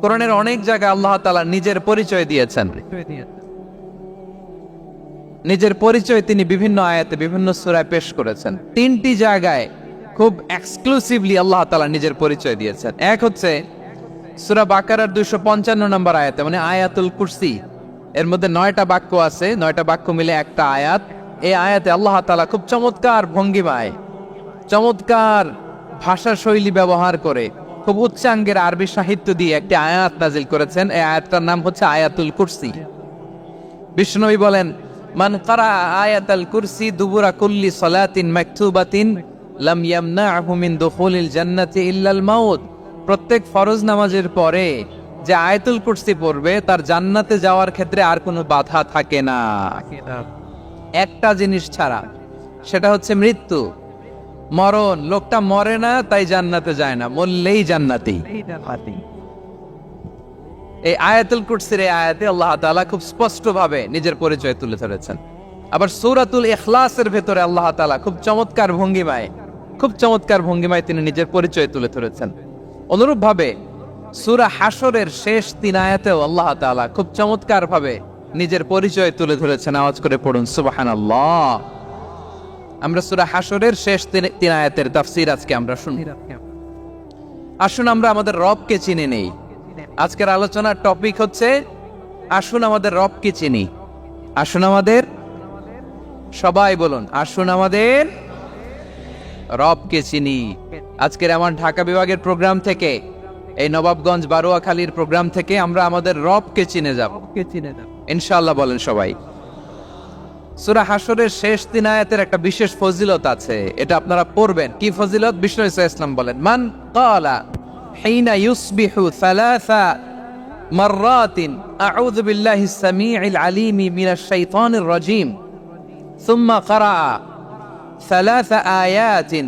কোরআনের অনেক জায়গায় আল্লাহ তাআলা নিজের পরিচয় দিয়েছেন। নিজের পরিচয় তিনি বিভিন্ন আয়াতে বিভিন্ন সূরায় পেশ করেছেন। তিনটি জায়গায় খুব এক্সক্লুসিভলি আল্লাহ তাআলা নিজের পরিচয় দিয়েছেন। এক হচ্ছে সূরা বাকারার 255 নম্বর আয়াতে, মানে আয়াতুল কুরসি। এর মধ্যে 9টা বাক্য আছে, 9টা বাক্য মিলে একটা আয়াত। এই আয়াতে আল্লাহ তাআলা খুব চমৎকার ভঙ্গিমায়, চমৎকার ভাষা শৈলী ব্যবহার করে, খুব উচ্চাঙ্গের আরবি সাহিত্য দিয়ে একটি আয়াত নাজিল করেছেন। এই আয়াতটার নাম হচ্ছে আয়াতুল কুরসি। বিষ্ণুনবী বলেন, মান কারা আয়াতুল কুরসি দুবুরা কুল্লি সালাতিন মাকতুবাতিন লাম ইয়ামনাহু মিন দুখুলিল জান্নাতি ইল্লাল মাউত। প্রত্যেক ফরজ নামাজের পরে যে আয়াতুল কুরসি পড়বে তার জান্নাতে যাওয়ার ক্ষেত্রে আর কোনো বাধা থাকে না, একটা জিনিস ছাড়া, সেটা হচ্ছে মৃত্যু, মরণ। লোকটা মরে না তাই জান্নাতে যায় না, মরলেই জান্নাতি। এই আয়াতুল কুরসির এই আয়াতে আল্লাহ তাআলা খুব স্পষ্টভাবে নিজের পরিচয় তুলে ধরেছেন। আবার সূরাতুল ইখলাসের ভেতরে আল্লাহ তাআলা খুব চমৎকার ভঙ্গিমায় তিনি নিজের পরিচয় তুলে ধরেছেন। অনুরূপ ভাবে সূরা হাশরের শেষ 3 আয়াতেও আল্লাহ তাআলা খুব চমৎকার ভাবে নিজের পরিচয় তুলে ধরেছেন। আওয়াজ করে পড়ুন সুবহানাল্লাহ। আমরা সূরা হাশরের শেষ 3 আয়াতের তাফসীর আজকে আমরা শুনি। আসুন আমরা আমাদের রবকে চিনে নেই। আজকের আলোচনার টপিক হচ্ছে আসুন আমাদের রবকে চিনি। আসুন আমাদের, সবাই বলুন, আসুন আমাদের রবকে চিনি। আজকের আমার ঢাকা বিভাগের প্রোগ্রাম থেকে, এই নবাবগঞ্জ বারোয়াখালীর প্রোগ্রাম থেকে আমরা আমাদের রবকে চিনে যাব ইনশাআল্লাহ। বলেন সবাই। সূরা হাশরের শেষ 3 আয়াতের একটা বিশেষ ফজিলত আছে, এটা আপনারা পড়বেন। কি ফজিলত? বিষ্ণু ইসা ইসলাম বলেন, মান ক্বালা হিনা ইউসবিহু সালাসা মাররাতিন আউযু বিল্লাহিস সামিউল আলীম মিনাশ শাইতানির রাজীম সুম্মা ক্বারা সালাসা আয়াতিন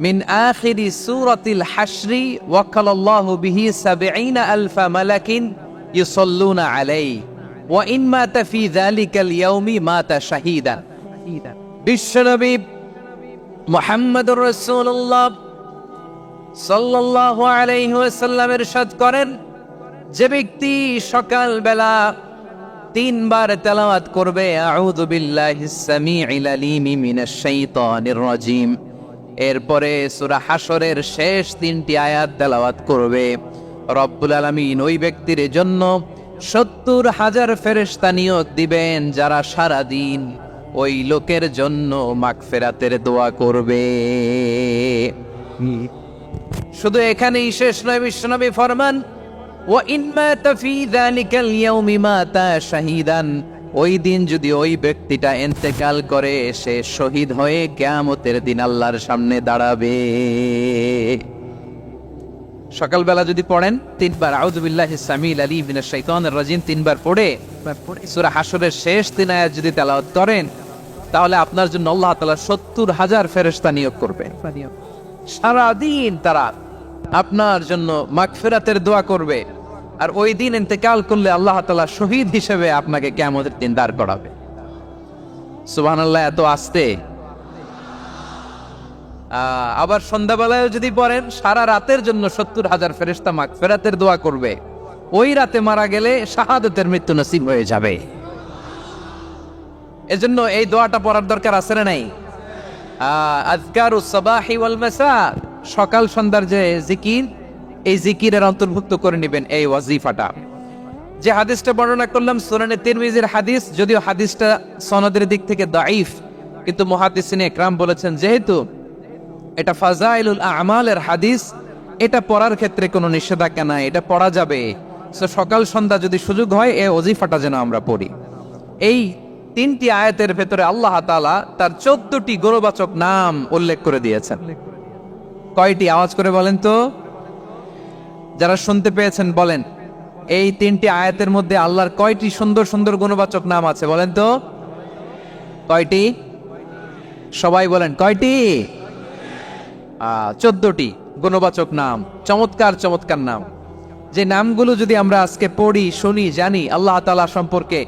মিন আখিরি সূরাতিল হাশরি ওয়াক্কালাল্লাহু বিহি ৭০,০০০ মালাকিন ইউসাল্লুনা আলাইহি ওয়া ইন মাতা ফি যালিকাল ইয়াউমি মাতা শাহীদান। বিশ্বনবী মুহাম্মদুর রাসূলুল্লাহ সাল্লাল্লাহু আলাইহি ওয়াসাল্লাম ইরশাদ করেন, যে ব্যক্তি সকাল বেলা 3 বার তেলাওয়াত করবে আউযু বিল্লাহিস সামিউল আলীম মিনাশ শাইতানির রাজীম, এরপরে সূরা হাশরের শেষ 3টি আয়াত তেলাওয়াত করবে, রব্বুল আলামিন ওই ব্যক্তির জন্য ৭০,০০০ ফেরেশতা নিয়োগ দিবেন যারা সারা দিন ওই লোকের জন্য মাগফিরাতের দোয়া করবে। শুধু এখানেই শেষ নয়, বিশ্বনবী ফরমান, ওয়া ইন মাতা ফি যালিকাল ইয়াউমি মাতা শাহীদান, ওই দিন যদি ওই ব্যক্তিটা ইন্তেকাল করে, সে শহীদ হয়ে কিয়ামতের দিন আল্লাহর সামনে দাঁড়াবে। সকালবেলা যদি পড়েন 3 বার আউযু বিল্লাহিস সামিউল আলীম মিনাশ শাইতানির রাজীম 3 বার পড়ে সূরা হাশরের শেষ 3 আয়াত যদি তেলাওয়াত করেন, তাহলে আপনার জন্য আল্লাহ তাআলা ৭০,০০০ ফেরেশতা নিয়োগ করবেন। সারা দিন তারা আপনার জন্য মাগফিরাতের দোয়া করবে, আর ওই দিন ইন্তেকাল করলে আল্লাহ তাআলা শহীদ হিসেবে আপনাকে কিয়ামতের দিন দাঁড় করাবে। সুবহানাল্লাহ। এত আস্তে। আবার সন্ধ্যাবেলায় যদি পড়েন, সারা রাতের জন্য ৭০,০০০ ফেরেশতা মাগফিরাতের দোয়া করবে। ওই রাতে মারা গেলে শাহাদাতের মৃত্যু নসিব হয়ে যাবে। এজন্য এই দোয়াটা পড়ার দরকার আছে না নাই? আযকারুস সাবাহি ওয়াল মাসা, সকাল সন্ধ্যার যে জিকির, এই জিকিরের অন্তর্ভুক্ত করে নেবেন এই ওয়াজিফাটা। যে হাদিসটা বর্ণনা করলাম সুনানে তিরমিজির হাদিস, যদিও হাদিসটা সনদের দিক থেকে দাঈফ, কিন্তু মুহাদ্দিসিনে ইকরাম বলেছেন যেহেতু এটা ফাজাইলুল আমালের হাদিস, এটা পড়ার ক্ষেত্রে কোনো নিষেধাজ্ঞা নাই, এটা পড়া যাবে। সকাল সন্ধ্যা যদি সুযোগ হয় এই ওয়াজিফাটা যেন আমরা পড়ি। এই 3টি আয়াতের ভেতরে আল্লাহ তাআলা তার 14টি গৌরবাচক নাম উল্লেখ করে দিয়েছেন। কয়টি? আওয়াজ করে বলেন তো, যারা শুনতে পেয়েছেন বলেন। এই 3টি আয়াতের মধ্যে আল্লাহর কয়টি সুন্দর সুন্দর গুণবাচক নাম আছে বলেন তো? কয়টি? সবাই বলেন কয়টি? 14টি গুণবাচক নাম, চমৎকার চমৎকার নাম। যে নামগুলো যদি আমরা আজকে পড়ি, শুনি, জানি, আল্লাহ তাআলা সম্পর্কে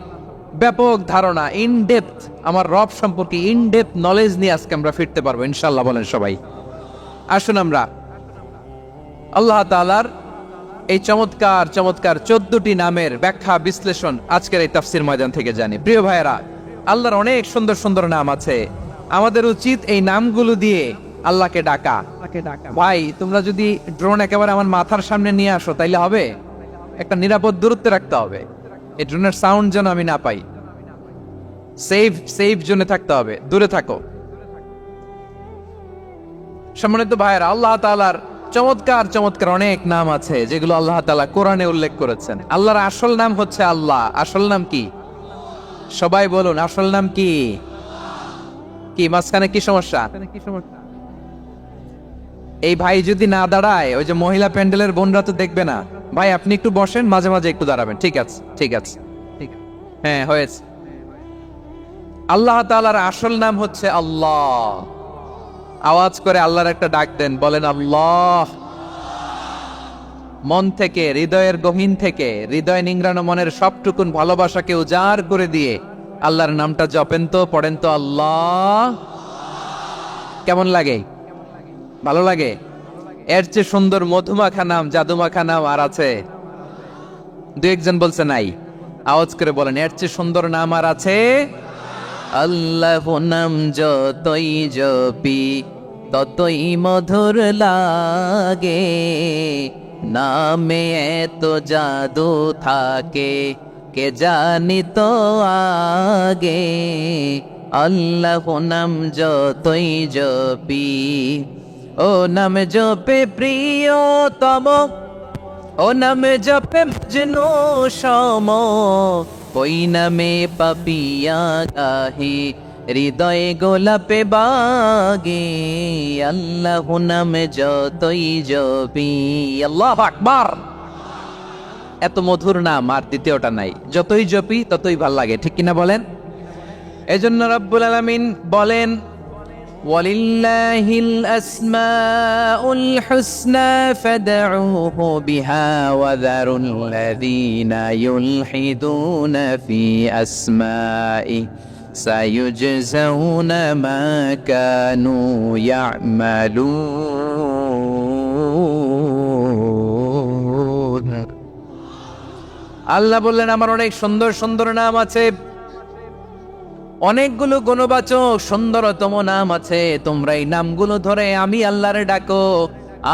ব্যাপক ধারণা, ইন ডেপথ, আমার রব সম্পর্কে ইন ডেপথ নলেজ নিয়ে আজকে আমরা ফিরতে পারবো ইনশাআল্লাহ। বলেন সবাই। আসুন আমরা আল্লাহ তাআলার এই চমৎকার চমৎকার 14টি নামের ব্যাখ্যা বিশ্লেষণ আজকের এই তাফসীর ময়দান থেকে জানি। প্রিয় ভাইয়েরা, আল্লাহর অনেক সুন্দর সুন্দর নাম আছে, আমাদের উচিত এই নামগুলো দিয়ে আল্লাহকে ডাকা। ভাই, তোমরা যদি ড্রোন একেবারে আমার মাথার সামনে নিয়ে আসো তাইলে হবে? একটা নিরাপদ দূরত্বে রাখতে হবে, এই ড্রোনের সাউন্ড যেন আমি না পাই। সেফ জোনে থাকতে হবে, দূরে থাকো। সম্মানিত ভাইয়েরা, আল্লাহ তাআলার চমৎকার চমৎকার অনেক নাম আছে যেগুলো আল্লাহ তাআলা কোরআনে উল্লেখ করেছেন। আল্লাহর আসল নাম হচ্ছে আল্লাহ। আসল নাম কি? সবাই বলুন, আসল নাম কি? কি মাঝখানে কি সমস্যা? এই ভাই যদি না দাঁড়ায়, ওই যে মহিলা প্যান্ডেলের বোনরা তো দেখবে না। ভাই আপনি একটু বসেন, মাঝে মাঝে একটু দাঁড়াবেন। ঠিক আছে, ঠিক আছে, হ্যাঁ হয়েছে। আল্লাহ তাআলার আসল নাম হচ্ছে আল্লাহ। আওয়াজ করে আল্লাহর একটা ডাক দেন, বলেন আল্লাহ। মন থেকে, হৃদয়ের গহীন থেকে, হৃদয় নিংড়ানো মনের সবটুকুন ভালোবাসাকে উজাড় করে দিয়ে আল্লাহর নামটা জপেন তো, পড়েন তো আল্লাহ। কেমন লাগে? ভালো লাগে? এর চেয়ে সুন্দর মধুমাখা নাম, জাদুমাখা নাম আর আছে? দু একজন বলছে নাই। আওয়াজ করে বলেন, এর চেয়ে সুন্দর নাম আর আছে? আল্লাহ নাম যতই জপি ততই মধুর লাগে, নামে এত জাদু থাকে কে জানি তো আগে। আল্লাহ নাম যতই জপি, ও নাম জপে প্রিয়তম, ও নাম জপে মজনু সম, ওই নামে পাপিয়া গাহে হৃদয়ে গোলাপে বাগে। আল্লাহ নাম যতই জপি। আল্লাহু আকবার। এত মধুর নাম আর দ্বিতীয়টা নাই, যতই জপি ততই ভাল লাগে, ঠিক কিনা বলেন? এজন্য রব্বুল আলামিন বলেন, ওয়ালিল্লাহিল আসমাউল হুসনা ফাদউহু বিহা ওয়া যারুল্লাযীনা ইউলহিদুনা ফি আসমাই সায়ুজজাউনা মা কানু ইয়ামালুন। আল্লাহ বললেন, আমার অনেক সুন্দর সুন্দর নাম আছে, অনেকগুলো গুণবাচক সুন্দরতম নাম আছে। তোমরা এই নামগুলো ধরে আমি আল্লাহর ডাকো,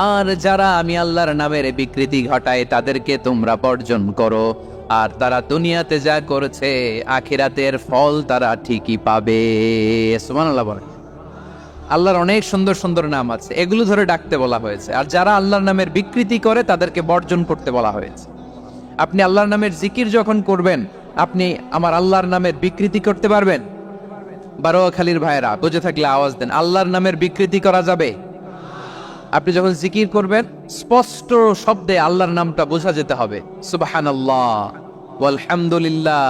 আর যারা আমি আল্লাহর নামের বিকৃতি ঘটায় তাদেরকে তোমরা বর্জন করো। আর তারা দুনিয়াতে যা করেছে আখিরাতের ফল তারা ঠিকই পাবে। সুবহানাল্লাহ বলেন। আল্লাহর অনেক সুন্দর সুন্দর নাম আছে, এগুলো ধরে ডাকতে বলা হয়েছে। আর যারা আল্লাহর নামের বিকৃতি করে তাদেরকে বর্জন করতে বলা হয়েছে। আপনি আল্লাহর নামের জিকির যখন করবেন, আপনি আমার আল্লাহর নামের বিকৃতি করতে পারবেন? বারোয়াখালীর ভাইয়েরা বুঝে থাকলে আওয়াজ দেন, আল্লাহর নামের বিকৃতি করা যাবে? আপনি যখন জিকির করবেন স্পষ্ট শব্দে আল্লাহর নামটা বোঝা যেতে হবে। সুবহানাল্লাহ, ওয়ালহামদুলিল্লাহ,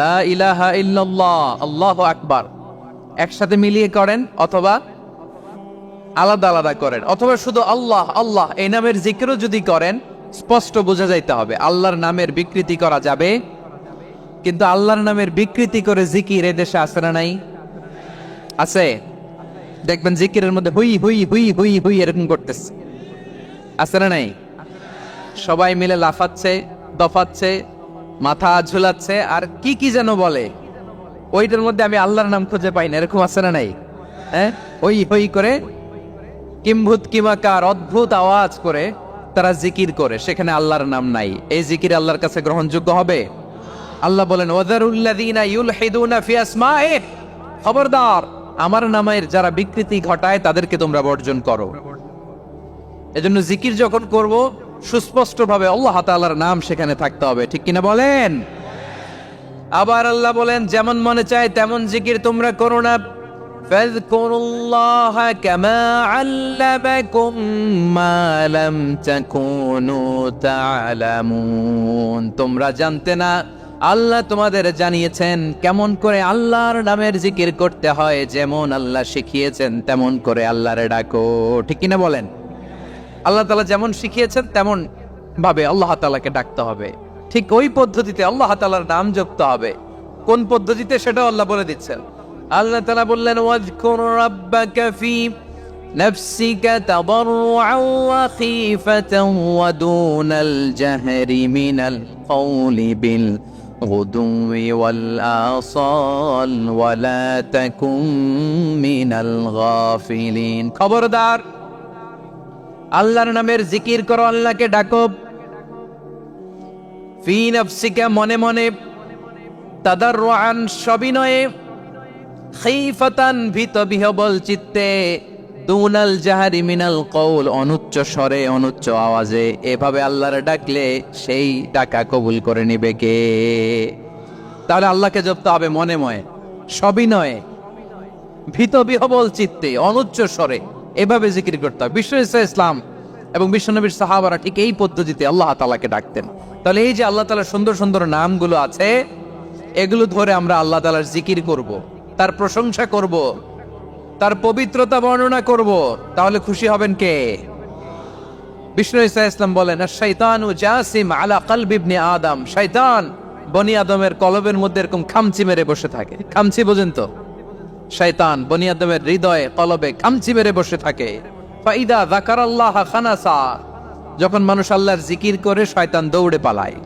লা ইলাহা ইল্লাল্লাহ, আল্লাহু আকবার। একসাথে মিলিয়ে করেন অথবা আলাদা আলাদা করেন, অথবা শুধু আল্লাহ আল্লাহ এই নামের জিকিরও যদি করেন স্পষ্ট বোঝা যাইতে হবে। আল্লাহর নামের বিকৃতি করা যাবে, কিন্তু আল্লাহর নামের বিকৃতি করে জিকির এদেশে আছে না নাই? আছে। দেখবেন জিকিরের মধ্যে হুই হুই হুই হুই হুই এরকম করতেছে, আছে না নাই? সবাই মিলে লাফাচ্ছে, দফাচ্ছে, মাথা ঝুলাচ্ছে, আর কি কি যেন বলে, ওইটার মধ্যে আমি আল্লাহর নাম খুঁজে পাই না, এরকম আছে না নাই? হ্যাঁ, হই হই করে কিম্ভূত কিমাকার অদ্ভুত আওয়াজ করে তারা জিকির করে, সেখানে আল্লাহর নাম নাই। এই জিকির আল্লাহর কাছে গ্রহণযোগ্য হবে? আল্লাহ বলেন, ওয়াযারুল্লাযীনা ইউলহিদুনা ফি আসমাইহি, খবরদার আমার নামের যারা বিকৃতি ঘটায় তাদেরকে তোমরা বর্জন করো। এজন্য জিকির যখন করব সুস্পষ্ট ভাবে আল্লাহ তাআলার নাম সেখানে থাকতে হবে, ঠিক কিনা বলেন? আবার আল্লাহ বলেন, যেমন মনে চায় তেমন জিকির তোমরা করো না। ফাযকুরুল্লাহা কামা আল্লামাকুম মা লাম তাকুনু তা'লামুন। তোমরা জানতে না, আল্লাহ তোমাদের জানিয়েছেন কেমন করে আল্লাহর নামের জিকির করতে হয়। যেমন আল্লাহ শিখিয়েছেন তেমন করে আল্লাহরে ডাকো, ঠিক কিনা বলেন? আল্লাহ তাআলা যেমন শিখিয়েছেন তেমন ভাবে আল্লাহ তাআলাকে ডাকতে হবে, ঠিক ওই পদ্ধতিতে আল্লাহ তাআলার নাম জপতে হবে। কোন পদ্ধতিতে সেটাও আল্লাহ বলে দিচ্ছেন। আল্লাহ তাআলা বললেন, ওয়াজকুর রাব্বাকা ফি نفسك تضرعا وخيفة ودون الجهر من القول بالغدو والآصال ولا تكن من الغافلين খবরদার আল্লাহর নামের জিকির করো, আল্লাহকে ডাকো। ফি নফসিকা মনে মনে, তাদাররুআন সবিনয়ে, খাইফাতান ভীত বিহবল চিত্তে, দুনাল জাহারি মিনাল কওল অনুচ্চ স্বরে অনুচ্চ আওয়াজে। এভাবে আল্লাহর ডাকলে সেই ডাকা কবুল করে নিবে কে? তাহলে আল্লাহকে জপতে হবে মনে মনে, সবিনয়ে, ভীত বিহবল চিত্তে, অনুচ্চ স্বরে, এভাবে জিকির করতে হবে। বিশ্ব ইসলাম এবং বিশ্বনবীর সাহাবারা ঠিক এই পদ্ধতিতে আল্লাহ তাআলাকে ডাকতেন। তাহলে এই যে আল্লাহ তাআলার সুন্দর সুন্দর নামগুলো আছে, এগুলো ধরে আমরা আল্লাহ তাআলার জিকির করব, তার প্রশংসা করব, তার পবিত্রতা বর্ণনা করব, তাহলে খুশি হবেন কে? বিষ্ণু ঈসা ইসলাম বলেন, আশ-শাইতানু জাসিম আলা কলবি ইবনে আদম, শয়তান বনি আদমের কলবের মধ্যে এরকম খামচি মেরে বসে থাকে। খামচি বোঝেন তো? শয়তান বনি আদমের হৃদয়ে কলবে খামচি মেরে বসে থাকে। ফাইদা যাকারাল্লাহ খানাসা, যখন মানুষ আল্লাহর জিকির করে শয়তান দৌড়ে পালায়।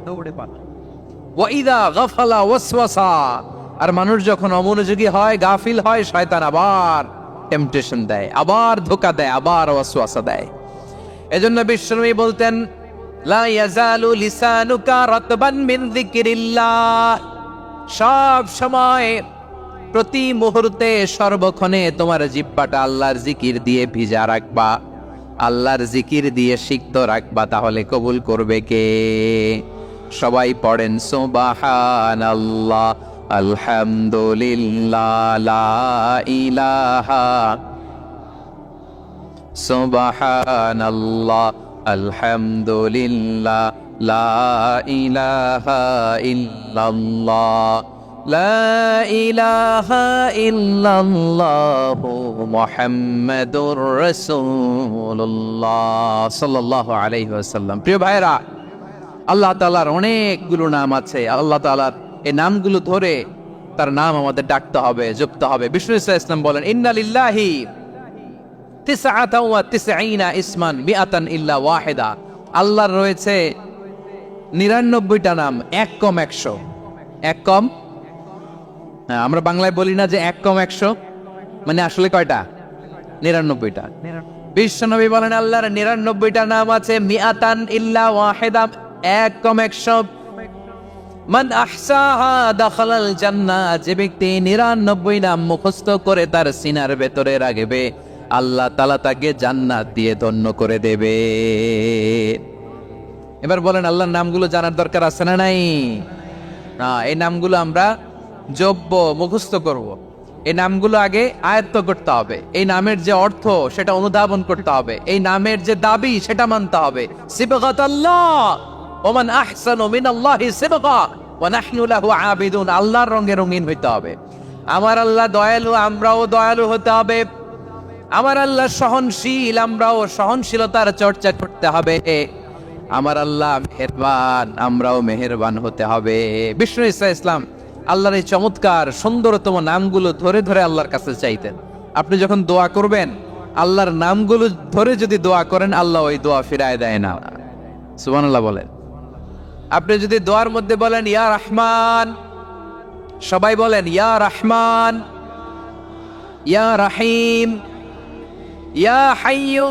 ওয়া ইদা গাফালা ওয়াসওয়াসা, আর মানুষ যখন অমনোযোগী হয়, গাফিল হয়, শয়তান আবার টেম্পটেশন দেয়, আবার ধোঁকা দেয়, আবার ওয়াসওয়াসা দেয়। এজন্য বিশ্বনবী বলতেন, লা ইয়াজালু লিসানুকা রাতবান মিন যিকরিল্লাহ, সব সময় প্রতি মুহূর্তে সর্বক্ষণে তোমার জিহ্বাটা আল্লাহর জিকির দিয়ে ভিজা রাখবা, আল্লাহর জিকির দিয়ে সিক্ত রাখবা, তাহলে কবুল করবে কে? সবাই পড়েন সুবহানাল্লাহ, আলহামদুলিল্লাহ, লা ইলাহা, সুবহানাল্লাহ, আলহামদুলিল্লাহ, লা ইলাহা ইল্লাল্লাহ, লা ইলাহা ইল্লাল্লাহু মুহাম্মাদুর রাসূলুল্লাহ সাল্লাল্লাহু আলাইহি ওয়াসাল্লাম। প্রিয় ভাইরা, আল্লাহ তাআলার অনেকগুলো নাম আছে। আল্লাহ তাআলার এই নামগুলো ধরে তার নাম আমাদের ডাকতে হবে, জপতে হবে। বিষ্ণু ইসলাম বলেন, ইন্না লিল্লাহি তিসআতান ওয়া তিসঈনা ইসমান মিআতান ইল্লা ওয়াহিদা, আল্লাহর রয়েছে 99টা নাম, এক কম 100। এক কম, হ্যাঁ, আমরা বাংলায় বলি না যে এক কম 100, মানে আসলে কয়টা? 99টা। বিশ্বনবী বলেন, আল্লাহর 99টা নাম আছে, মিআতান ইল্লা ওয়াহিদা, এক কম 100। মান আহসাহা দাখালাল জান্নাহ, যে ব্যক্তি 99 নাম মুখস্থ করে তার সিনার ভেতরে রাখবে, আল্লাহ তাআলা তাকে জান্নাত দিয়ে ধন্য করে দেবে। এবার বলেন, আল্লাহর নামগুলো জানার দরকার আছে না নাই? না, এই নামগুলো আমরা জপব, মুখস্থ করব। এই নামগুলো আগে আয়ত্ত করতে হবে। এই নামের যে অর্থ সেটা অনুধাবন করতে হবে। এই নামের যে দাবি সেটা মানতে হবে। সিবগাতাল্লাহ ওয়া মান আহসানু মিনাল্লাহি সিবগা ওয়া নাহনু লাহু আবিদুন, আল্লাহর রঙে রঙিন হইতে হবে। আমার আল্লাহ দয়ালু, আমরাও দয়ালু হতে হবে। আমার আল্লাহ সহনশীল, আমরাও সহনশীলতার চর্চা করতে হবে। আমার আল্লাহ মেহেরবান, আমরাও মেহেরবান হতে হবে। বিষ্ণু ঈসা ইসলাম আল্লাহর এই চমৎকার সুন্দরতম নামগুলো ধরে ধরে আল্লাহর কাছে চাইতেন। আপনি যখন দোয়া করবেন, আল্লাহর নামগুলো ধরে যদি দোয়া করেন, আল্লাহ ওই দোয়া ফিরায় দেয় না। সুবহানাল্লাহ বলেন। আপনি যদি দোয়ার মধ্যে বলেন ইয়া রহমান, সবাই বলেন ইয়া রহমান, ইয়া রহিম, ইয়া হাইয়্যু,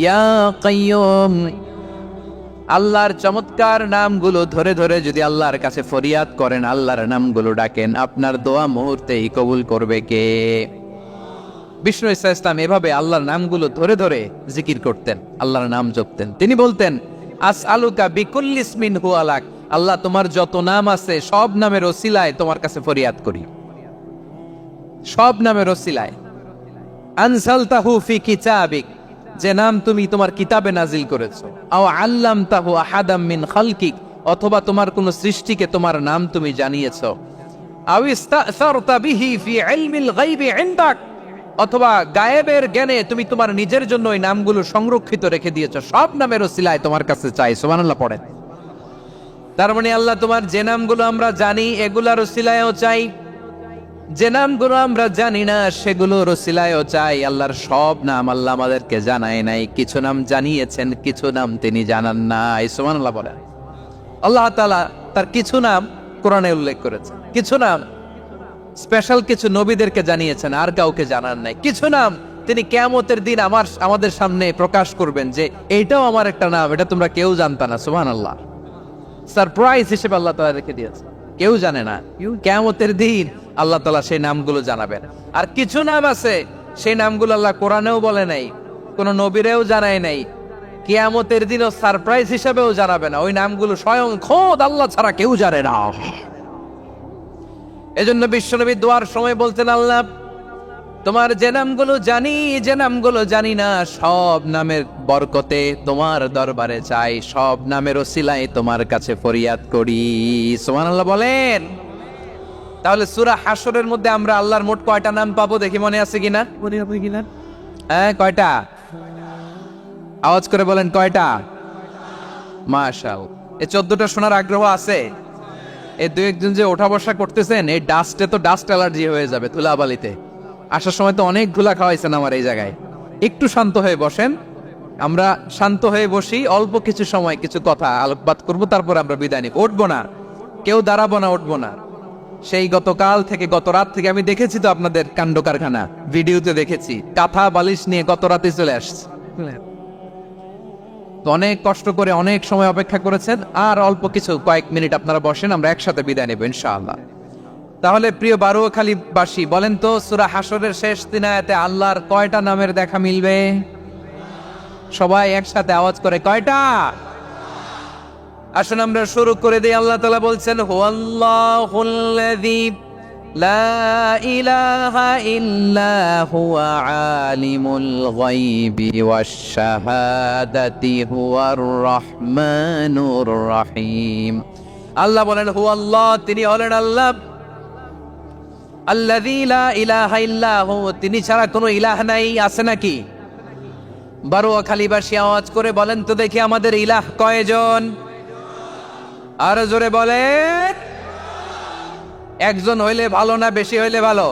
ইয়া কাইয়্যুম, আল্লাহর চমৎকার নামগুলো ধরে ধরে যদি আল্লাহর কাছে ফরিয়াদ করেন, আল্লাহর নামগুলো ডাকেন, আপনার দোয়া মুহূর্তেই কবুল করবে কে? বিষ্ণু ঈসা ইসলাম এভাবে আল্লাহর নামগুলো ধরে ধরে জিকির করতেন, আল্লাহর নাম জপতেন। তিনি বলতেন, আসআলুকা বিকুল্লি ইসমিন হুয়া লাক, আল্লাহ তোমার যত নাম আছে সব নামের ওসিলায় তোমার কাছে ফরিয়াদ করি, সব নামের ওসিলায়। আনজালতাহু ফি কিতাবিক, যে নাম তুমি তোমার কিতাবে নাজিল করেছো। আও আল্লামতাহু আহাদাম মিন খালকিক, অথবা তোমার কোন সৃষ্টিকে তোমার নাম তুমি জানিয়েছো। আও ইস্তাসারতা বিহি ফি ইলমিল গায়বি ইনদাক, অথবা গায়েবের জ্ঞানে তুমি তোমার নিজের জন্য এই নামগুলো সংরক্ষিত রেখে দিয়েছো। সব নামের ওসিলায় তোমার কাছে চাই। সুবহানাল্লাহ পড়েন। তার মানে আল্লাহ তোমার যে নামগুলো আমরা জানি এগুলার ওসিলায়ও চাই, যে নামগুলো আমরা জানি না সেগুলোর ওসিলায়ও চাই আল্লাহর সব নাম আল্লাহ আমাদেরকে জানায় নাই, কিছু নাম জানিয়েছেন, কিছু নাম তিনি জানান নাই। সুবহানাল্লাহ বলেন। আল্লাহ তাআলা তার কিছু নাম কোরআনে উল্লেখ করেছেন, কিছু নাম স্পেশাল কিছু নবীদেরকে জানিয়েছেন, আর কাউকে জানান নাই। কিছু নাম তিনি কিয়ামতের দিন আমাদের সামনে প্রকাশ করবেন যে এইটাও আমার একটা নাম, এটা তোমরা কেউ জানতা না। সুবহানাল্লাহ, সারপ্রাইজ হিসেবে আল্লাহ তাআলা রেখে দিয়েছে, কেউ জানে না। কিয়ামতের দিন আল্লাহ তাআলা সেই নামগুলো জানাবেন। আর কিছু নাম আছে সেই নামগুলো আল্লাহ কোরআনেও বলে নাই, কোন নবীরেও জানায় নাই, কিয়ামতের দিনও সারপ্রাইজ হিসেবেও জানাবে না। ওই নামগুলো স্বয়ং খোদ আল্লাহ ছাড়া কেউ জানে না। এজন্য বিশ্বনবী দোয়ার সময় বলতেন, আল্লাহ তোমার যে নামগুলো জানি, যে নামগুলো জানি না, সব নামের বরকতে তোমার দরবারে চাই, সব নামের ওসিলায় তোমার কাছে ফরিয়াদ করি। সুবহানাল্লাহ বলেন। তাহলে সূরা হাশরের মধ্যে আমরা আল্লাহর মোট কয়টা নাম পাবো দেখি, মনে আছে কিনা? মনে হবে কিনা? হ্যাঁ, কয়টা? আওয়াজ করে বলেন কয়টা? মাশাআল্লাহ। এই 14টা শোনার আগ্রহ আছে? এই দুই একজন যে ওঠা বসা করতেছেন, এই ডাস্টে তো ডাস্ট অ্যালার্জি হয়ে যাবে, ধুলাবালিতে আসার সময় তো অনেক ধুলা খাওয়াইছেন আমার এই জায়গায়। একটু শান্ত হয়ে বসেন, আমরা শান্ত হয়ে বসি, অল্প কিছু সময় কিছু কথা আলোকপাত করবো, তারপর আমরা বিদায় নিব। উঠবো না, কেউ দাঁড়াবো না, উঠবো না। সেই গতকাল থেকে, গত রাত থেকে আমি দেখেছি তো আপনাদের কাণ্ড কারখানা, ভিডিওতে দেখেছি, কাঁথা বালিশ নিয়ে গত রাতে চলে আসছে। তো অনেক কষ্ট করে অনেক সময় অপেক্ষা করেছেন, আর অল্প কিছু কয়েক মিনিট আপনারা বসেন, আমরা একসাথে বিদায় নেব ইনশাআল্লাহ। তাহলে প্রিয় বারুয়াখালীবাসী, বলেন তো সূরা হাশরের শেষ 3 আয়াতে আল্লাহর কয়টা নামের দেখা মিলবে? সবাই একসাথে আওয়াজ করে কয়টা? আসুন আমরা শুরু করে দিই। আল্লাহ তাআলা বলছেন, হুয়াল্লাহুল্লাযী লা ইলাহা ইল্লা হুয়া আলিমুল গায়বি ওয়াশ শাহাদাতি হুয়ার রহমানুর রহিম। আল্লাহ বলেন হুয়াল্লাহ, তিনি হলেন আল্লাহ, আল্লাযী লা ইলাহা ইল্লা হু, তিনি ছাড়া কোনো ইলাহ নাই। আছে নাকি? বারুয়াখালীবাসী আওয়াজ করে বলেন তো দেখি, আমাদের ইলাহ কয়জন? আর জোরে বলেন। একজন হইলে ভালো না বেশি হইলে ভালো?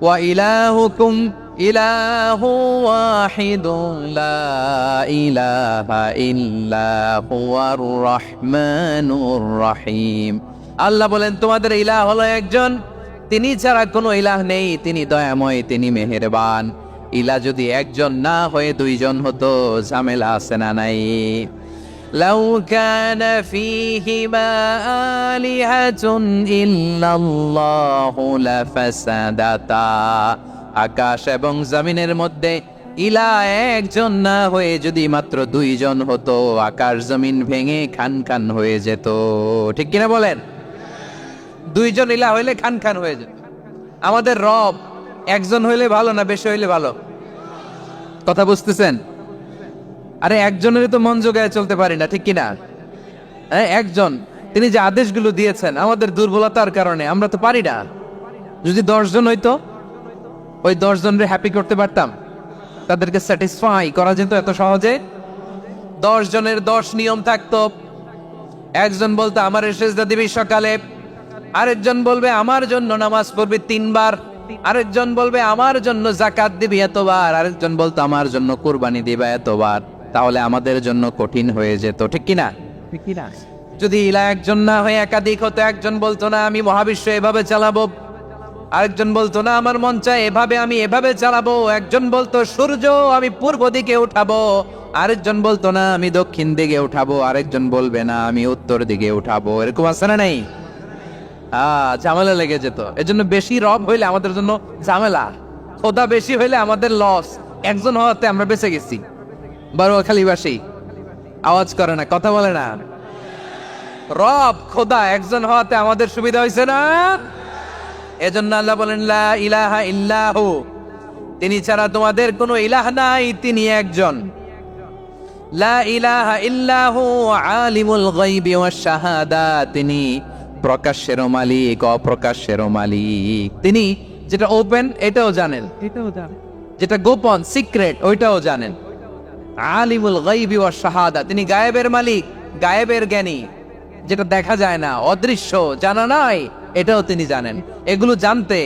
ওয়া ইলাহুকুম ইলাহু ওয়াহিদুন লা ইলাহা ইল্লা হুয়ার রহমানুর রহিম। আল্লাহ বলেন তোমাদের ইলাহ হলো একজন, তিনি ছাড়া কোনো ইলাহ নেই, তিনি দয়াময়, তিনি মেহেরবান। ইলাহ যদি একজন না হয়ে দুইজন হতো, ঝামেলা আছে না নাই? লাউ কানা ফীহিমা আলিহাতুন ইল্লাল্লাহু লাফাসাদাতা, আকাশ এবং জমিনের মধ্যে ইলাহ একজন না হয়ে যদি মাত্র দুইজন হতো, আকাশ জমিন ভেঙে খান খান হয়ে যেত। ঠিক কিনা বলেন? দুইজন ইলাহ হইলে খান খান হয়ে যেত। আমাদের রব একজন হইলে ভালো না বেশি হইলে ভালো? কথা বুঝতেছেন? আরে একজনের তো মন জোগায় চলতে পারি না, ঠিক কিনা? একজন, তিনি যে আদেশগুলো দিয়েছেন আমাদের দুর্বলতার কারণে আমরা তো পারি না। যদি 10 জন হইতো, ওই 10 জনের হ্যাপি করতে পারতাম, তাদেরকে স্যাটিসফাই করা যেত এত সহজে। 10 জনের 10 নিয়ম থাকতো। একজন বলতো আমার সেজদা দিবি সকালে, আরেকজন বলবে আমার জন্য নামাজ পড়বি 3 বার, আরেকজন বলবে আমার জন্য যাকাত দিবি এতবার, আরেকজন বলতো আমার জন্য কুরবানি দিবা এতবার। তাহলে আমাদের জন্য কঠিন হয়ে যেত, ঠিক কিনা? ঠিক কিনা? যদি ইলাহ একজন না হয়ে একাধিক হতো, একজন বলতো না আমি মহাবিশ্ব এভাবে চালাবো, আরেকজন বলতো না আমার মন চায় এভাবে, আমি এভাবে চালাবো, একজন বলতো সূর্য আমি পূর্ব দিকে উঠাবো, আরেকজন বলতো না আমি দক্ষিণ দিকে উঠাবো, আরেকজন বলবে না আমি উত্তর দিকে উঠাবো। এরকম আছে না নাই? ঝামেলা লেগে যেত। এজন্য বেশি রব হইলে আমাদের জন্য ঝামেলা, খোদা বেশি হইলে আমাদের লস। একজন হওয়াতে আমরা বেঁচে গেছি। বারুয়াখালীবাসী আওয়াজ করে না, কথা বলে না। রব খোদা একজন হওয়াতে আমাদের সুবিধা হয়েছে না? এজন্য আল্লাহ বলেন লা ইলাহা ইল্লাহু, তিনি ছাড়া তোমাদের কোনো ইলাহ নাই, তিনি একজন। লা ইলাহা ইল্লাহু আলিমুল গায়বি ওয়াশ শাহাদা, তিনি প্রকাশ্যেরও মালিক অপ্রকাশ্যেরও মালিক। তিনি যেটা ওপেন এটাও জানেন, এটাও জানেন, যেটা গোপন সিক্রেট ওইটাও জানেন। আলিমুল গায়বি ওয়াশ শাহাদা, তিনি গায়েবের মালিক, গায়েবের জ্ঞানী, যেটা দেখা যায় না, অদৃশ্য, জানা নাই, এটাও তিনি জানেন। এগুলো জানতে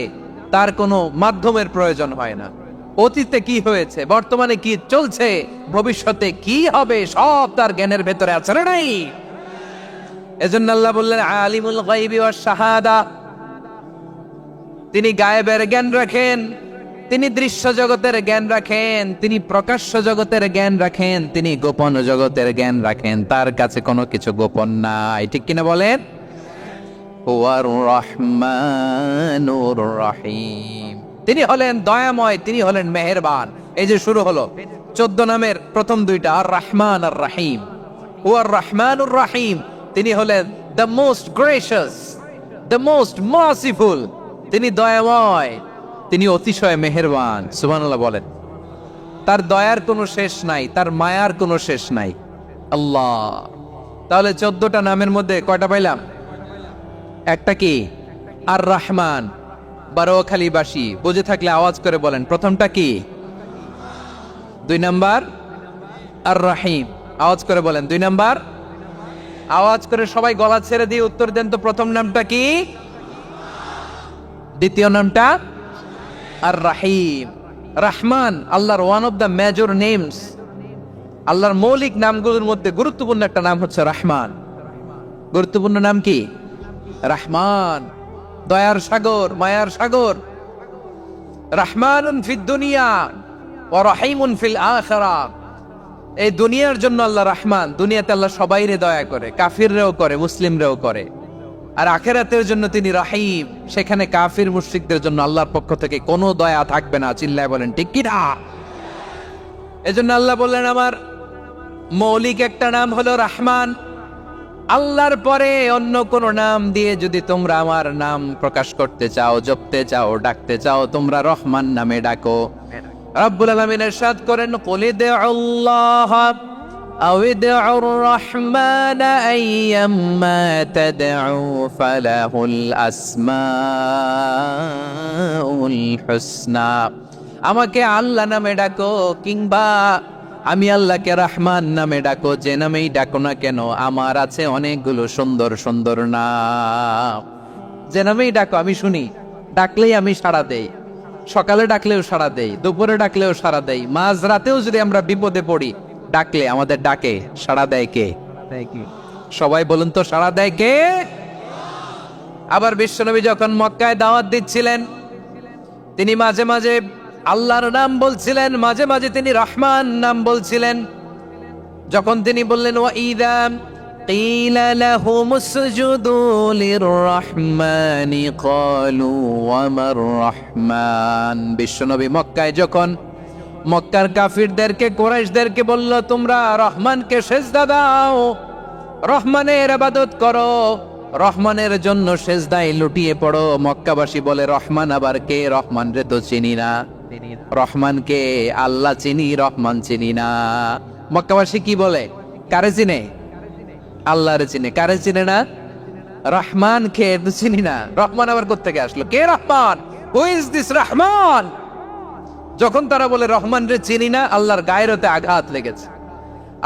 তার কোনো মাধ্যমের প্রয়োজন হয় না। অতীতে কি হয়েছে, বর্তমানে কি চলছে, ভবিষ্যতে কি হবে, সব তার জ্ঞানের ভেতরে আছে না নাই? এজন্য আল্লাহ বললেন আলিমুল গায়বি ওয়াশ শাহাদা, তিনি গায়েবের জ্ঞান রাখেন, তিনি দৃশ্য জগতের জ্ঞান রাখেন, তিনি প্রকাশ্য জগতের জ্ঞান রাখেন, তিনি গোপন জগতের জ্ঞান রাখেন। তার কাছে কোনো কিছু গোপন নাই, ঠিক কিনা বলেন? হুয়ার রহমানুর রহিম, তিনি হলেন দয়াময়, তিনি হলেন মেহেরবান। এই যে শুরু হলো 14 নামের প্রথম দুইটা, আর রহমান আর রাহিম। হুয়ার রহমানুর রাহিম, তিনি হলেন the most gracious, the most merciful, তিনি দয়াময়, তিনি অতিশয় মেহেরবান। সুবহানাল্লাহ বলেন। তার দয়ার কোনো শেষ নাই, তার মায়ার কোনো শেষ নাই আল্লাহ। তাহলে 14টা নামের মধ্যে কয়টা পাইলাম? একটা কি? আর রহমান। বারোয়াখালীবাসী বুঝে থাকলে আওয়াজ করে বলেন, প্রথমটা কি? 2 নাম্বার আর রাহিম। আওয়াজ করে বলেন 2 নাম্বার। আওয়াজ করে সবাই গলা ছেড়ে দিয়ে উত্তর দেন তো, প্রথম নামটা কি? দ্বিতীয় নামটা? আর রাহিম। রহমান আল্লাহর one of the major names. আল্লাহর মৌলিক নামগুলোর মধ্যে গুরুত্বপূর্ণ একটা নাম হচ্ছে রহমান। গুরুত্বপূর্ণ নাম কি? রহমান, দয়ার সাগর, মায়ার সাগর। রহমানুন ফিদ দুনিয়া ওয়া রহিমুন ফিল আখিরাহ। এই দুনিয়ার জন্য আল্লাহ রহমান, দুনিয়াতে আল্লাহ সবাইরে দয়া করে, কাফিররেও করে, মুসলিমরেও করে। আর আখিরাতের জন্য তিনি রহিম, সেখানে কাফির মুশরিকদের জন্য আল্লাহর পক্ষ থেকে কোনো দয়া থাকবে না। চিল্লায় বলেন ঠিক কি না? এজন্য আল্লাহ বললেন আমার মৌলিক একটা নাম হলো রহমান। আল্লাহর পরে অন্য কোন নাম দিয়ে যদি তোমরা আমার নাম প্রকাশ করতে চাও, জপতে চাও, ডাকতে চাও, তোমরা রহমান নামে ডাকো। রব্বুল আলামিন ইরশাদ করেন, কুল ইদউল্লাহ আও ইদউর রহমান আইয়াম্মা তাদউ ফালাহুল আসমাউল হুসনা। আমাকে আল্লাহ নামে ডাকো, কিংবা আমি আল্লাহকে রহমান নামে ডাকো, যে নামেই ডাকো না কেন আমার আছে অনেকগুলো সুন্দর সুন্দর নাম। যে নামেই ডাকো আমি শুনি, ডাকলেই আমি সাড়া দেই। সকালে ডাকলেও সাড়া দেই, দুপুরে ডাকলেও সাড়া দেই, মাঝ রাতেও যদি আমরা বিপদে পড়ি, ডাকলে আমাদের ডাকে সাড়া দেয় কে? সবাই বলুন তো, সাড়া দেয় কে? আবার বিশ্বনবী যখন মক্কায় দাওয়াত দিচ্ছিলেন, তিনি মাঝে মাঝে আল্লাহর নাম বলছিলেন, মাঝে মাঝে তিনি রহমান নাম বলছিলেন। যখন তিনি বললেন ওয়াইদা কিলা লাহুমুসজুদু লিররহমানি ক্বালু ওয়ামার রহমান। বিশ্বনবী মক্কায় যখন মক্কার কাফিরদেরকে, কুরাইশদেরকে বলল তোমরা রহমানকে সেজদা দাও, রহমানের ইবাদত করো, রহমানের জন্য সেজদায় লুটিয়ে পড়ো, মক্কাবাসী বলে রহমান আবার কে? রহমান রে তো চিনি না। রহমানকে আল্লাহ চিনি, রহমান চিনি না। মক্কাবাসী কি বলে? কারে চিনে? আল্লাহরে চিনে। কারে চিনে না? রহমান কে তো চিনি না। রহমান আবার কোত্থেকে আসলো? কে Rahman? Who is this Rahman? যখন তারা বলে রহমান রে চিনি না, আল্লাহর গায়রতে আঘাত লেগেছে।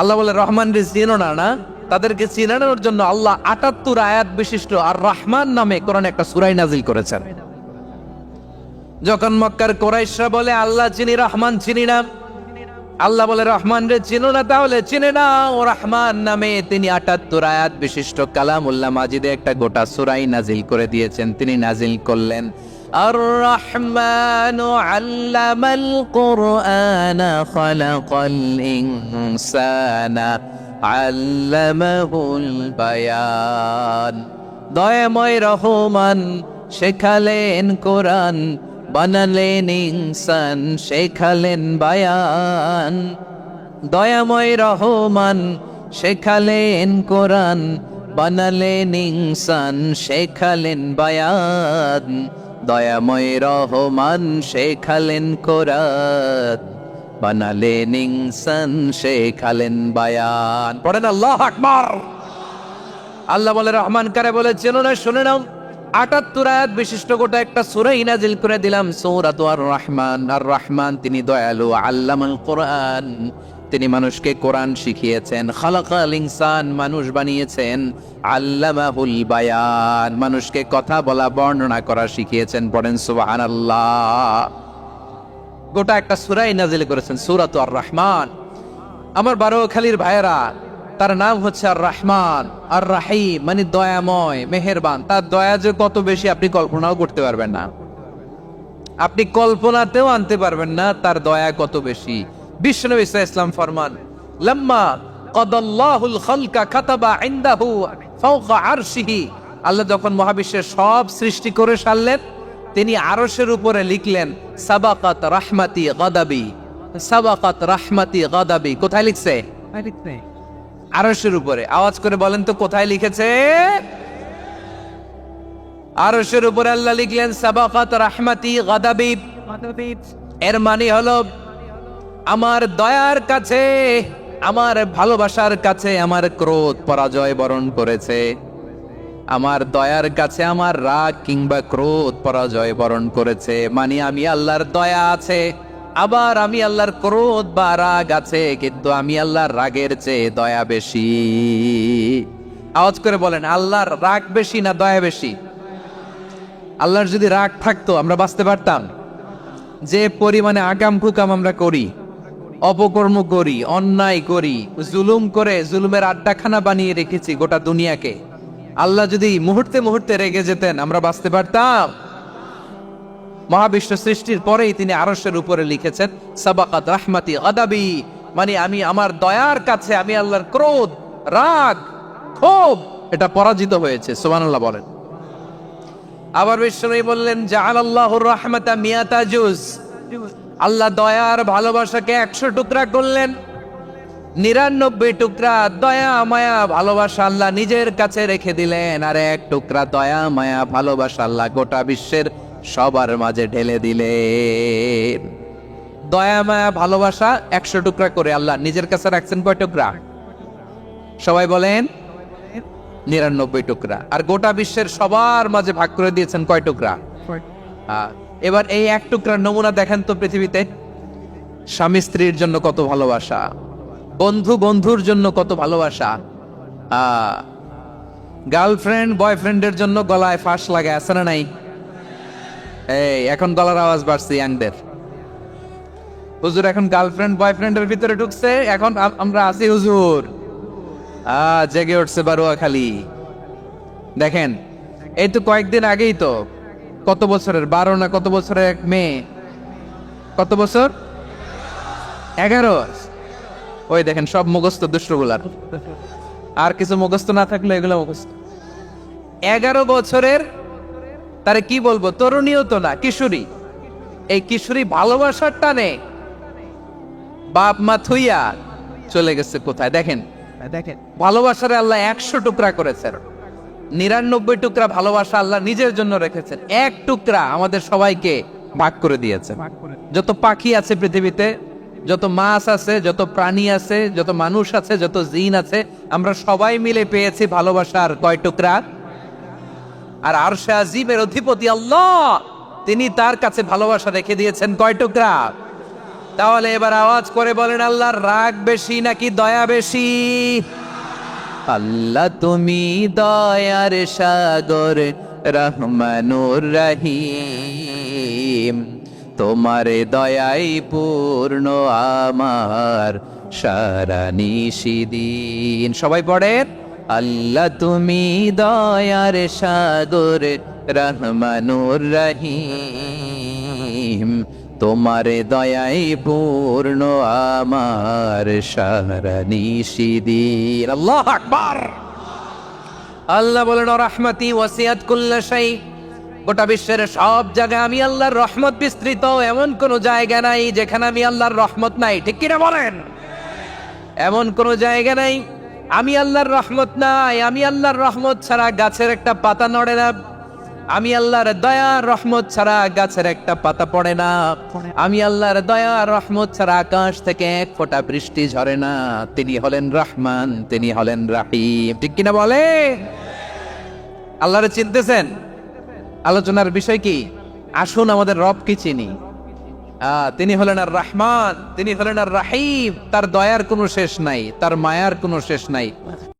আল্লাহ বলে রহমান রে চিনো না? না, তাদেরকে চিনানোর জন্য আল্লাহ ৭৮ আয়াত বিশিষ্ট আর রহমান নামে কোরআনে একটা সূরা নাজিল করেছেন। যখন মক্কার কুরাইশরা বলে আল্লাহ চিনি, রহমান চিনি না, আল্লাহ বলে রহমান রে চিনো না, তাহলে চিনে না ও রহমান নামে তিনি ৭৮ আয়াত বিশিষ্ট কালামুল্লাহ মাজিদে একটা গোটা সূরা নাজিল করে দিয়েছেন। তিনি নাজিল করলেন আর রহমানু আল্লামাল কুরআনা খালাকাল ইনসানা আল্লামাহুল বায়ান। দয়াময় রহমান শেখালেন কোরআন, বানালেন ইনসান, শেখালেন বায়ান। দয়াময় রহমান শেখালেন কোরআন, বানালেন ইনসান, শেখালেন বায়ান। দয়াময় রহমান শেখালেন কোরআন, বানালেন ইনসান, শেখালেন বায়ান। পড়েন আল্লাহু আকবার। আল্লাহ বলে রহমান কারে বলে চেনো না? শুনে নাও, ৭৮ আয়াত বিশিষ্ট গোটা একটা সূরা নাজিল করে দিলাম, সূরাতু আর রহমান। আর রহমান তিনি দয়ালু, আল্লামাল কোরআন, তিনি মানুষকে কোরআন শিখিয়েছেন। খালাকাল ইনসান, মানুষ বানিয়েছেন। আল্লামাহুল বায়ান, মানুষকে কথা বলা বর্ণনা করা শিখিয়েছেন। পড়েন সুবহানাল্লাহ। গোটা একটা সূরাই নাজিল করেছেন, সূরাতু আর রহমান। আমার বারোখালীর ভাইয়েরা, তার নাম হচ্ছে আর রহমান আর রাহিম, মানে দয়াময়, মেহেরবান। তার দয়া যে কত বেশি আপনি কল্পনাও করতে পারবেন না, আপনি কল্পনাতেও আনতে পারবেন না তার দয়া কত বেশি। বিশ্বনবী সাল্লাল্লাহু আলাইহি ওয়াসাল্লাম ফরমান, লাম্মা কাদাল্লাহুল খালকা কাতাবা ইনদাহু ফাওকা আরশিহি, আল্লাহ যখন মহাবিশ্বের সব সৃষ্টি করে সারলেন, তিনি আরশের উপরে লিখলেন সাবাকাত রাহমাতি গাদাবি, সাবাকাত রাহমাতি গাদাবি। কোথায় লিখছে? আরশের উপরে। আওয়াজ করে বলেন তো কোথায় লিখেছে? আরশের উপরে আল্লাহ লিখলেন সাবাকাত রাহমাতি গাদাবি। এর মানে হলো আমার দয়ার কাছে, আমার ভালোবাসার কাছে আমার ক্রোধ পরাজয় বরণ করেছে। আমার দয়ার কাছে আমার রাগ কিংবা ক্রোধ পরাজয় বরণ করেছে। মানে আমি আল্লাহর দয়া আছে, আবার আমি আল্লাহর ক্রোধ বা রাগ আছে, কিন্তু আমি আল্লাহর রাগের চেয়ে দয়া বেশি। আওয়াজ করে বলেন, আল্লাহর রাগ বেশি না দয়া বেশি? আল্লাহর যদি রাগ থাকতো আমরা বাঁচতে পারতাম? যে পরিমাণে আকাম কুকাম আমরা করি, অপকর্ম করি, অন্যায় করি, জুলুম করে জুলুমের আড্ডাখানা বানিয়ে রেখেছি গোটা দুনিয়াকে, আল্লাহ যদি মুহূর্তে মুহূর্তে রেগে যেতেন আমরা বাঁচতে পারতাম? মহাবিশ্ব সৃষ্টির পরেই তিনি আরশের উপরে লিখেছেন সাবাকাত রাহমাতি গাদাবি, মানে আমি আমার দয়ার কাছে আমি আল্লাহর ক্রোধ, রাগ, ক্ষোভ এটা পরাজিত হয়েছে। সুবহানাল্লাহ বলেন। আবার বিশ্বনবী বললেন জাআলাল্লাহুর রাহমাতা মিয়াতা জুজ, আল্লাহ দয়ার ভালোবাসাকে 100 টুকরা করলেন। 99 টুকরা দয়া মায়া ভালোবাসা আল্লাহ নিজের কাছে রেখে দিলেন, আর 1 টুকরা দয়া মায়া ভালোবাসা আল্লাহ গোটা বিশ্বের সবার মাঝে ঢেলে দিলেন। দয়া মায়া ভালোবাসা 100 টুকরা করে আল্লাহ নিজের কাছে রাখছেন। কয় টুকরা? সবাই বলেন 99 টুকরা। আর গোটা বিশ্বের সবার মাঝে ভাগ করে দিয়েছেন কয় টুকরা? এবার এই 1 টুকরার নমুনা দেখেন তো পৃথিবীতে। স্বামী স্ত্রীর জন্য কত ভালোবাসা, বন্ধু বন্ধুর জন্য কত ভালোবাসা, গার্লফ্রেন্ড বয়ফ্রেন্ডের জন্য গলায় ফাঁস লাগে, আছে না নাই? এই এখন গলার আওয়াজ বাড়ছে ইয়াংদের। হুজুর এখন গার্লফ্রেন্ড বয়ফ্রেন্ডের ভিতরে ঢুকছে, এখন আমরা আছি হুজুর। জেগে উঠছে বারোয়াখালী। দেখেন এই তো কয়েকদিন আগেই তো, কত বছরের 12 না কত বছরের এক মেয়ে, কত বছর? 11। ওই দেখেন সব মুখস্থ দুষ্টগুলার, আর কিছু মুখস্থ না থাকলে এগুলো মুখস্থ। 11 বছরের, তারে কি বলবো, তরুণীও তো না, কিশোরী। এই কিশোরী ভালোবাসার টানে বাপ মা থুইয়া চলে গেছে কোথায়? দেখেন দেখেন ভালোবাসারে আল্লাহ 100 টুকরা করেছেন। 99 টুকরা ভালোবাসা আল্লাহ নিজের জন্য রেখেছেন, 1 টুকরা আমাদের সবাইকে ভাগ করে দিয়েছেন। যত পাখি আছে পৃথিবীতে, যত মাছ আছে, যত প্রাণী আছে, যত মানুষ আছে, যত জিন আছে, আমরা সবাই মিলে পেয়েছি ভালোবাসার কয় টুকরা? আর আরশে আজিমের অধিপতি আল্লাহ, তিনি তার কাছে ভালোবাসা রেখে দিয়েছেন কয় টুকরা? তাহলে এবার আওয়াজ করে বলেন, আল্লাহর রাগ বেশি নাকি দয়া বেশি? আল্লাহ তুমি দয়ার সাগর রহমানুর রহিম, তোমার দয়াই পূর্ণ আমার সারা নিশিদিন। সবাই পড়েন, আল্লাহ তুমি দয়ার সাগর রহমানুর রহিম, তোমার দয়াই পূর্ণ আমার সারা নিশিদিন। আল্লাহু আকবার। আল্লাহ বলেন রাহমাতি ওয়াসিআত কুল্লা শাই, গোটা বিশ্বের সব জায়গায় আমি আল্লাহর রহমত বিস্তৃত, এমন কোন জায়গা নাই যেখানে আমি আল্লাহর রহমত নাই। ঠিক কিনা বলেন? এমন কোন জায়গা নাই আমি আল্লাহর রহমত নাই। আমি আল্লাহর রহমত ছাড়া গাছের একটা পাতা নড়ে না, আমি আল্লাহর দয়া রহমত ছাড়া গাছের একটা পাতা পড়ে না, আমি আল্লাহর দয়া রহমত ছাড়া আকাশ থেকে 1 ফোঁটা বৃষ্টি ঝরে না। তিনি হলেন রহমান, তিনি হলেন রাহিম। ঠিক কিনা বলে? আল্লাহরে চিনতেছেন? আলোচনার বিষয় কি? আসুন আমাদের রব কি চিনি। তিনি হলেন আর রহমান, তিনি হলেন আর রাহিম। তার দয়ার কোনো শেষ নাই, তার মায়ার কোনো শেষ নাই।